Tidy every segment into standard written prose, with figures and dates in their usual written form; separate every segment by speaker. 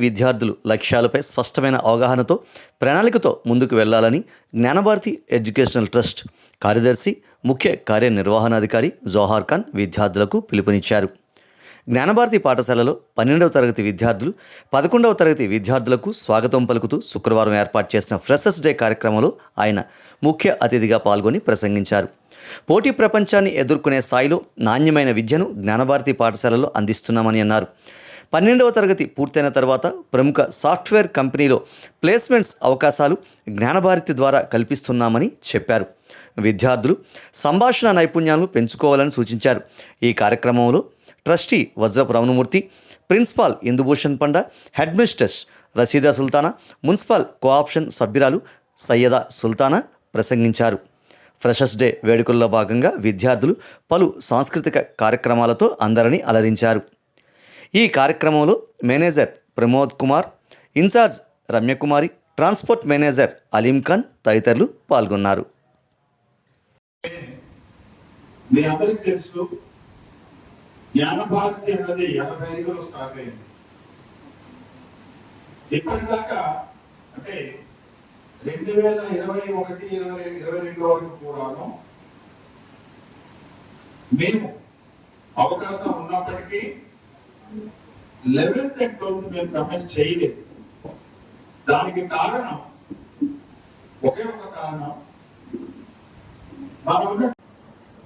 Speaker 1: విద్యార్థులు లక్ష్యాలపై స్పష్టమైన అవగాహనతో ప్రణాళికతో ముందుకు వెళ్లాలని జ్ఞానభారతి ఎడ్యుకేషనల్ ట్రస్ట్ కార్యదర్శి ముఖ్య కార్యనిర్వహణాధికారి జోహార్ ఖాన్ విద్యార్థులకు పిలుపునిచ్చారు. జ్ఞానభారతి పాఠశాలలో 12వ తరగతి విద్యార్థులు 11వ తరగతి విద్యార్థులకు స్వాగతం పలుకుతూ శుక్రవారం ఏర్పాటు చేసిన ఫ్రెషర్స్ డే కార్యక్రమంలో ఆయన ముఖ్య అతిథిగా పాల్గొని ప్రసంగించారు. పోటీ ప్రపంచాన్ని ఎదుర్కొనే స్థాయిలో నాణ్యమైన విద్యను జ్ఞానభారతి పాఠశాలలో అందిస్తున్నామని అన్నారు. 12వ తరగతి పూర్తయిన తర్వాత ప్రముఖ సాఫ్ట్వేర్ కంపెనీలో ప్లేస్మెంట్స్ అవకాశాలు జ్ఞానభారతి ద్వారా కల్పిస్తున్నామని చెప్పారు. విద్యార్థులు సంభాషణ నైపుణ్యాలను పెంచుకోవాలని సూచించారు. ఈ కార్యక్రమంలో trustee Vajrapu Ramanamurthy, principal Indubhushan Panda, head mistress Rasheeda Sultana, municipal co-option సభ్యురాలు సయ్యదా సుల్తానా ప్రసంగించారు. ఫ్రెషర్స్ డే వేడుకల్లో భాగంగా విద్యార్థులు పలు సాంస్కృతిక కార్యక్రమాలతో అందరినీ అలరించారు. ఈ కార్యక్రమంలో manager Pramod Kumar, in-charge Ramyakumari, transport manager Aleem Khan తదితరులు పాల్గొన్నారు.
Speaker 2: మీ అందరికీ తెలుసు, జ్ఞానభారతి అన్నది 85లో స్టార్ట్ అయింది. ఇప్పటిదాకా అంటే 2021-22 వరకు కూడాను మేము అవకాశం ఉన్నప్పటికీ 11th and 12th మేము కంప్లీట్ చేయలేదు. దానికి కారణం ఒకే ఒక కారణం,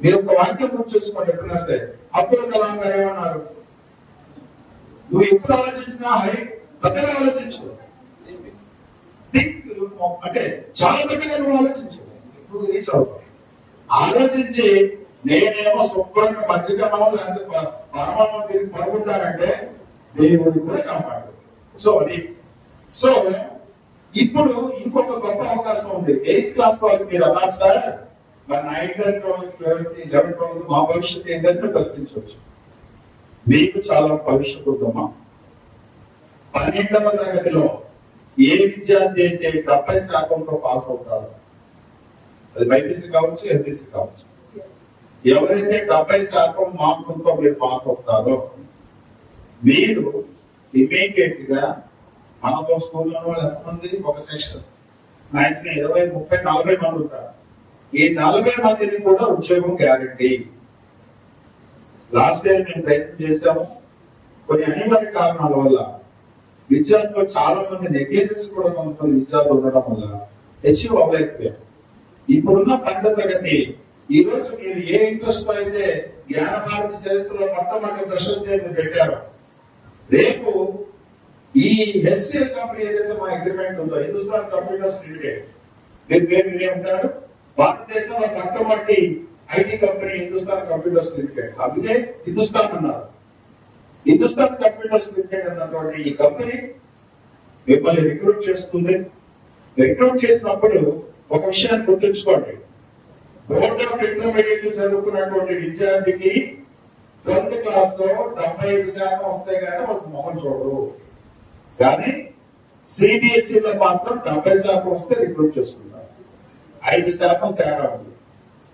Speaker 2: మీరు ఒక వాక్యం గుర్తు చేసుకోండి. ఎప్పుడైనా సరే అబ్దుల్ కలాం గారు ఏమన్నారు, నువ్వు ఎప్పుడు ఆలోచించినా పెద్దగా ఆలోచించు, అంటే చాలా పెద్దగా నువ్వు ఆలోచించు, ఇప్పుడు రీచ్ అవుతావు. ఆలోచించి నేనేమో శుభ్రంగా మధ్యగమనం లేకపోతే పరమాత్మ తిరిగి పడుకుంటానంటే దేవుడు కూడా కాపాడు. సో ఇప్పుడు ఇంకొక గొప్ప అవకాశం ఉంది. 8th క్లాస్ వాళ్ళకి మీరు అన్నారు సార్, మరి 9th and 11th మా భవిష్యత్తు ఏంటంటే ప్రశ్నించవచ్చు. మీకు చాలా భవిష్యత్తు ఉందమ్మా. 12వ తరగతిలో ఏ విద్యార్థి అయితే 70% పాస్ అవుతారో, అది బైపీసీ కావచ్చు, ఎంపీసీ కావచ్చు, ఎవరైతే 70% మార్కులతో మీరు పాస్ అవుతారో మీరు ఇమీడియట్ గా మనతో స్కూల్లో ఎంతమంది ఒక సెక్షన్ మ్యాక్సిమం 20, 30, 40 మంది ఉంటారు. ఈ 40 మందిని కూడా ఉద్యోగం గ్యారంటీ. లాస్ట్ ఇయర్ మేము ప్రయత్నం చేశాము. కొన్ని అనివార్య కారణాల వల్ల విద్యార్థులు చాలా మంది నెగ్లిజెన్స్ కూడా కొంతమంది విద్యార్థులు ఉండడం వల్ల అచీవ్ అవ్వలేకపోయారు. ఇప్పుడున్న 12వ తరగతి ఈ రోజు మీరు ఏ ఇంట్రెస్ట్ అయితే జ్ఞానభారతి చరిత్రలో మొట్టమొదటి ప్రశ్న పెట్టారో, రేపు ఈ హెచ్సిఎల్ కంపెనీ ఏదైతే మా అగ్రిమెంట్ ఉందో, హిందుస్థాన్ కంప్యూటర్స్ లిమిటెడ్, మీరు పేరు ఉంటారు, భారతదేశంలో మొట్టమొదటి IT company Hindustan computers limited. అందుకే హిందుస్థాన్ అన్నారు. హిందుస్థాన్ కంప్యూటర్స్ లిమిటెడ్ అన్నటువంటి ఈ కంపెనీ మిమ్మల్ని రిక్రూట్ చేస్తుంది. రిక్రూట్ చేసినప్పుడు ఒక విషయాన్ని గుర్తుంచుకోండి, బోర్డ్ ఆఫ్ ఇంటర్మీడియట్ చదువుకున్నటువంటి విద్యార్థికి 12th క్లాస్ లో 75% వస్తే కానీ వాళ్ళకి మొహం చూడరు. కానీ సిబిఎస్ఈలో మాత్రం 70% వస్తే రిక్రూట్ చేసుకుంటారు. 5% తేడా ఉంది.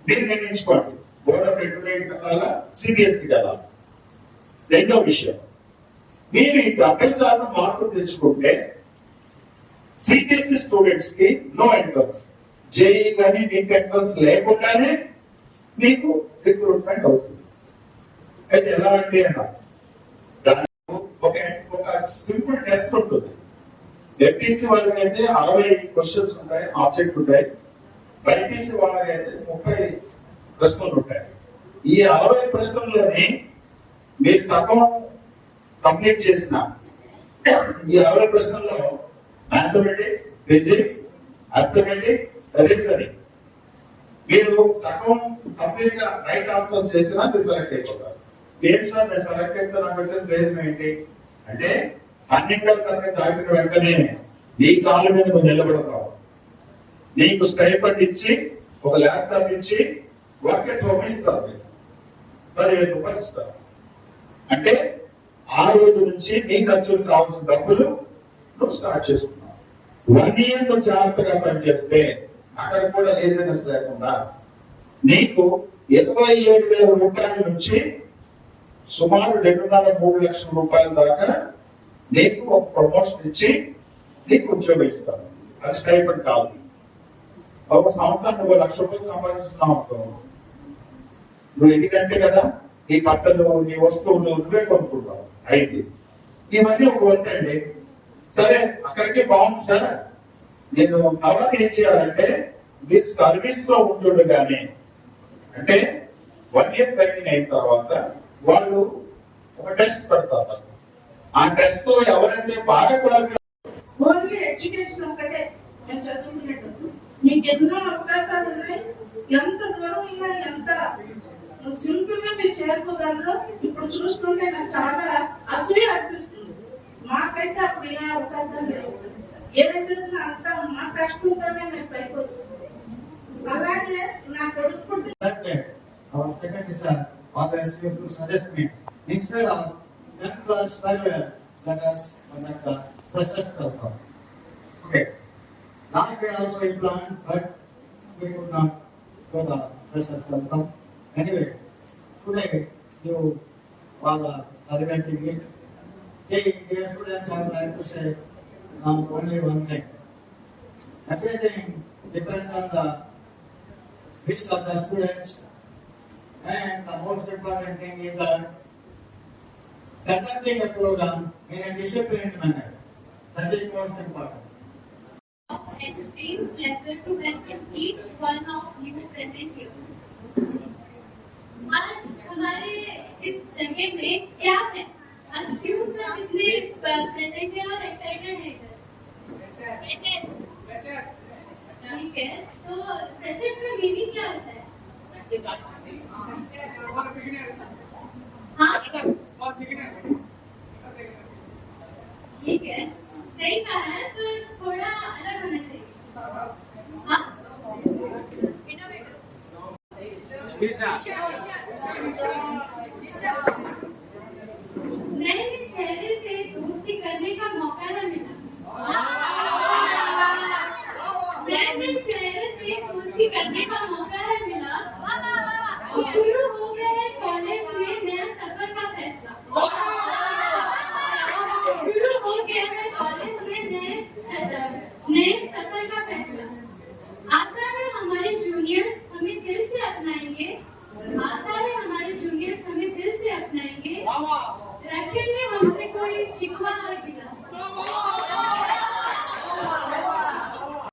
Speaker 2: దీన్ని నిర్ణయించుకోండి, బోర్డ్ ఆఫ్ ఇంటర్మీడియట్ కదా సిబిఎస్ఈ కదా. రెండో విషయం, మీరు ఈ 70% మార్కులు తెచ్చుకుంటే సిబిఎస్ఈ స్టూడెంట్స్ కి నో ఎంట్రన్స్, జేఈ కానీ నీట్ ఎంట్రన్స్ లేకుండానే మీకు రిక్రూట్మెంట్ అవుతుంది. అయితే ఎలా అంటే ఒక సింపుల్ టెస్ట్ ఉంటుంది. ఎంపీసీ వాళ్ళకి అయితే 60 క్వశ్చన్స్ ఉంటాయి, ఆబ్జెక్ట్ ఉంటాయి. బైపీసీ వాళ్ళకి అయితే 30 ప్రశ్నలు ఉంటాయి. ఈ 60 ప్రశ్నల్లోని మీరు సగం కంప్లీట్ చేసిన ఈ 60 ప్రశ్నల్లో మ్యాథమెటిక్స్, ఫిజిక్స్, అర్థమెటిక్, రీజనింగ్ మీరు సగం కంప్లీట్ గా రైట్ ఆన్సర్ చేసినా మీరు సెలెక్ట్ అయిపోతారు. ఏంటి సార్ నేను సెలెక్ట్ అయితే నాకు వచ్చిన ప్రయోజనం ఏంటి అంటే, 12వ తరగతి దాటిన వెంటనే నీ కాళ్ళ మీద నువ్వు నిలబడతావు. నీకు స్టైపెండ్ ఇచ్చి ఒక ల్యాప్టాప్ ఇచ్చి వర్క్ ఎట్ హోమ్ ఇస్తారు, 10,000 రూపాయలు ఇస్తారు. అంటే ఆ రోజు నుంచి నీ ఖర్చులు కావాల్సిన డబ్బులు నువ్వు స్టార్ట్ చేసుకున్నావు. 1 year నువ్వు జాగ్రత్తగా పనిచేస్తే అక్కడ కూడా లేజినెస్ లేకుండా నీకు 27,000 రూపాయల నుంచి సుమారు 2.5-3 లక్షల రూపాయల దాకా నీకు ఒక ప్రమోషన్ ఇచ్చి నీకు ఉద్యోగం ఇస్తాను. అది స్టైపెండ్ కాదు. ఒక సంవత్సరం నువ్వు 1,00,000 రూపాయలు సంపాదిస్తున్నావు అనుకో, నువ్వు ఎందుకంటే కదా నీ బట్టలు నీ వస్తువులు నువ్వే కొనుక్కుంటావు. అయితే ఇవన్నీ ఒక వంతండి. సరే అక్కడికి బాగుంది సార్, నేను తర్వాత ఏం చేయాలంటే మీరు సర్వీస్ లో ఉంటుండగానే, అంటే 1 year ట్రైనింగ్ అయిన తర్వాత వాళ్ళు ఒక టెస్ట్ పెడతారు. ఆ టెస్ట్ లో ఎవరైతే బాగా క్వాలిఫై
Speaker 3: ఓన్లీ ఎడ్యుకేషన్ ఒకటే నేను చదువుకునేటప్పుడు మీకు ఎన్నో అవకాశాలు ఉన్నాయి. ఎంత దూరం అయినా ఎంత సింపుల్ గా మీరు చేరుకోగలరు. ఇప్పుడు చూసుకుంటే నాకు చాలా అసూయ అనిపిస్తుంది. మాకైతే అప్పుడు ఇలా అవకాశాలు లేవు. ఏదైనా చేసినా అంతా మా కష్టంతోనే మేము పైకి వచ్చాం. అలాగే నా కొడుకు
Speaker 4: Our second is always give to suggest me instead of 10 plus 5 let us conduct the process of thought. Okay. Now we also implement, but we could not go the process of thought. Anyway, today you all are arguing it. See, dear students, I would like to say only one thing. Everything depends on the wish of the students. And the most important thing is that conducting a program in a disciplined manner. That is most important.
Speaker 5: Explain pleasure to welcome each one of you present here. आज हमारे इस जगह में क्या है? आज क्यों सब इतने प्रेजेंट है और एक्साइटेड है सर? ठीक है, तो फ्रेशर्स का मीनिंग क्या होता है? हाँ ठीक है, सही कहा है, पर थोड़ा अलग होना चाहिए. हाँ नए चेहरे से दोस्ती करने का मौका न मिला.